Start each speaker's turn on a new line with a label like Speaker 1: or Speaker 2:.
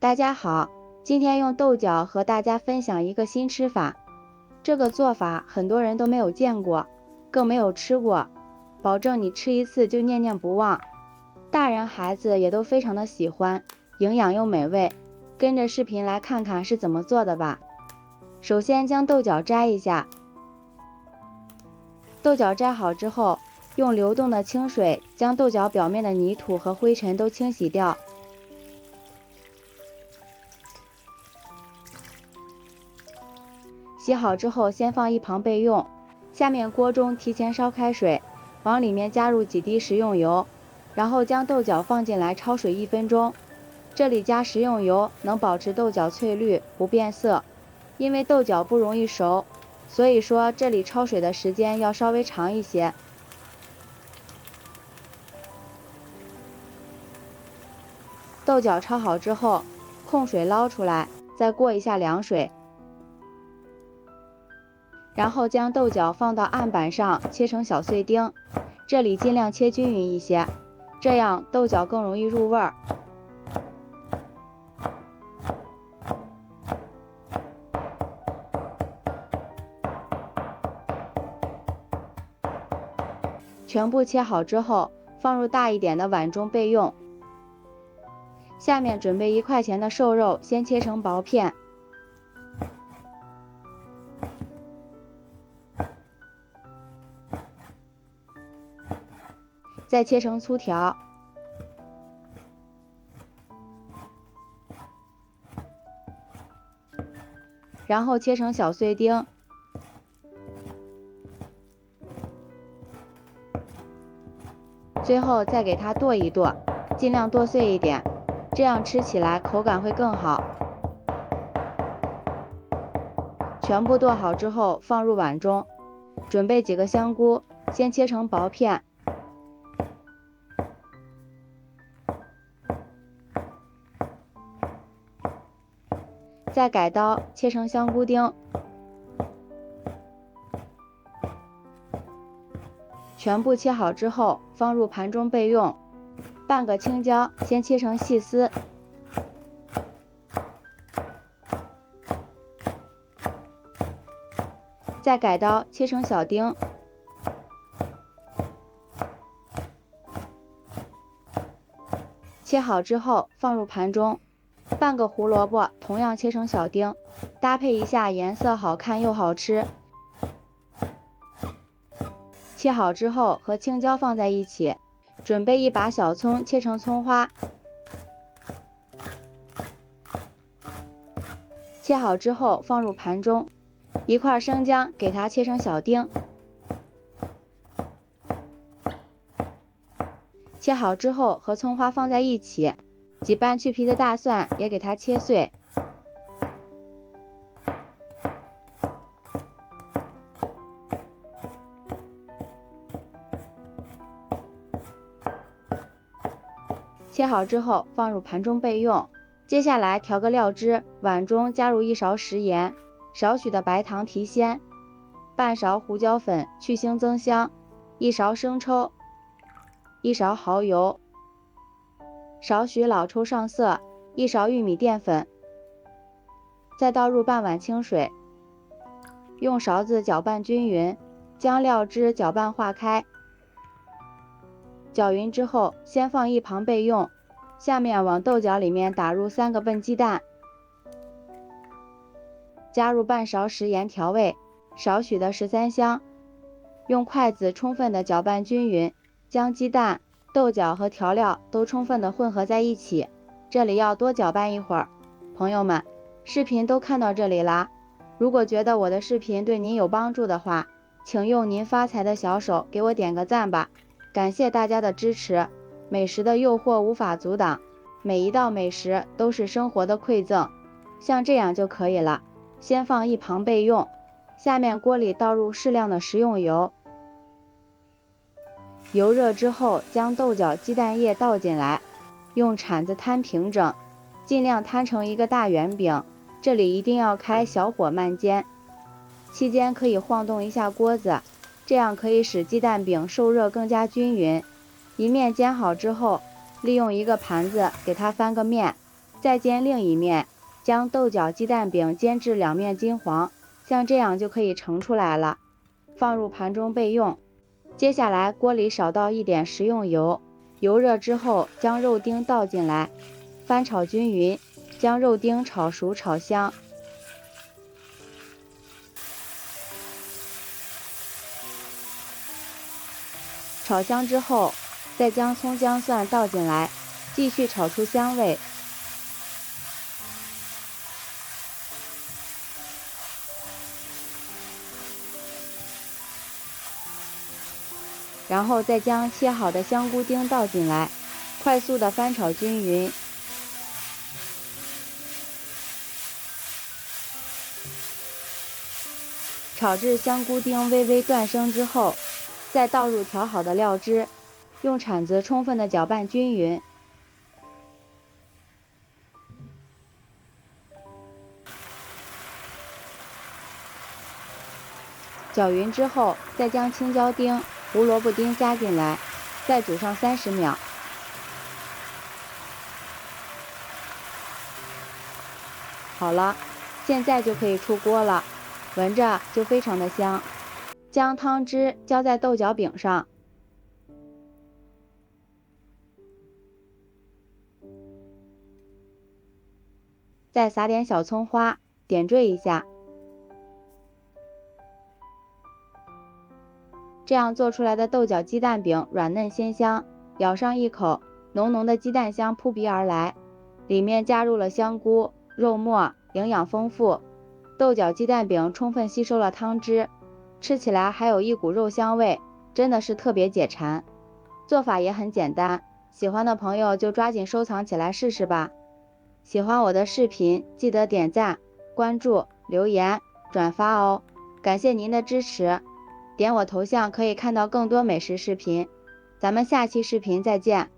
Speaker 1: 大家好，今天用豆角和大家分享一个新吃法。这个做法很多人都没有见过，更没有吃过，保证你吃一次就念念不忘。大人孩子也都非常的喜欢，营养又美味。跟着视频来看看是怎么做的吧。首先将豆角摘一下，豆角摘好之后，用流动的清水将豆角表面的泥土和灰尘都清洗掉。洗好之后先放一旁备用。下面锅中提前烧开水，往里面加入几滴食用油，然后将豆角放进来焯水1分钟。这里加食用油能保持豆角翠绿不变色，因为豆角不容易熟，所以说这里焯水的时间要稍微长一些。豆角焯好之后，控水捞出来，再过一下凉水。然后将豆角放到案板上切成小碎丁，这里尽量切均匀一些，这样豆角更容易入味儿。全部切好之后，放入大一点的碗中备用。下面准备1块钱的瘦肉，先切成薄片。再切成粗条，然后切成小碎丁，最后再给它剁一剁，尽量剁碎一点，这样吃起来口感会更好。全部剁好之后放入碗中，准备几个香菇，先切成薄片。再改刀切成香菇丁，全部切好之后放入盘中备用。半个青椒先切成细丝，再改刀切成小丁，切好之后放入盘中。半个胡萝卜同样切成小丁，搭配一下颜色好看又好吃。切好之后和青椒放在一起，准备1把小葱切成葱花。切好之后放入盘中，一块生姜给它切成小丁。切好之后和葱花放在一起，几瓣去皮的大蒜也给它切碎。切好之后放入盘中备用。接下来调个料汁，碗中加入1勺食盐，少许的白糖提鲜，半勺胡椒粉去腥增香，1勺生抽，1勺蚝油，少许老抽上色，1勺玉米淀粉，再倒入半碗清水，用勺子搅拌均匀，将料汁搅拌化开。搅匀之后先放一旁备用。下面往豆角里面打入3个笨鸡蛋，加入半勺食盐调味，少许的13香，用筷子充分的搅拌均匀，将鸡蛋、豆角和调料都充分的混合在一起。这里要多搅拌一会儿。朋友们，视频都看到这里啦，如果觉得我的视频对您有帮助的话，请用您发财的小手给我点个赞吧，感谢大家的支持。美食的诱惑无法阻挡，每一道美食都是生活的馈赠，像这样就可以了。先放一旁备用。下面锅里倒入适量的食用油，油热之后将豆角、鸡蛋液倒进来，用铲子摊平整，尽量摊成一个大圆饼。这里一定要开小火慢煎，期间可以晃动一下锅子，这样可以使鸡蛋饼受热更加均匀。一面煎好之后，利用一个盘子给它翻个面，再煎另一面，将豆角鸡蛋饼煎至两面金黄，像这样就可以盛出来了，放入盘中备用。接下来锅里少倒一点食用油，油热之后将肉丁倒进来，翻炒均匀，将肉丁炒熟炒香。炒香之后，再将葱姜蒜倒进来，继续炒出香味。然后再将切好的香菇丁倒进来，快速的翻炒均匀。炒至香菇丁微微断生之后，再倒入调好的料汁，用铲子充分的搅拌均匀。搅匀之后，再将青椒丁、胡萝卜丁加进来，再煮上30秒。好了，现在就可以出锅了，闻着就非常的香。将汤汁浇在豆角饼上，再撒点小葱花，点缀一下。这样做出来的豆角鸡蛋饼软嫩鲜香，咬上一口，浓浓的鸡蛋香扑鼻而来。里面加入了香菇、肉末，营养丰富。豆角鸡蛋饼充分吸收了汤汁，吃起来还有一股肉香味，真的是特别解馋。做法也很简单，喜欢的朋友就抓紧收藏起来试试吧。喜欢我的视频，记得点赞、关注、留言、转发哦，感谢您的支持。点我头像可以看到更多美食视频，咱们下期视频再见。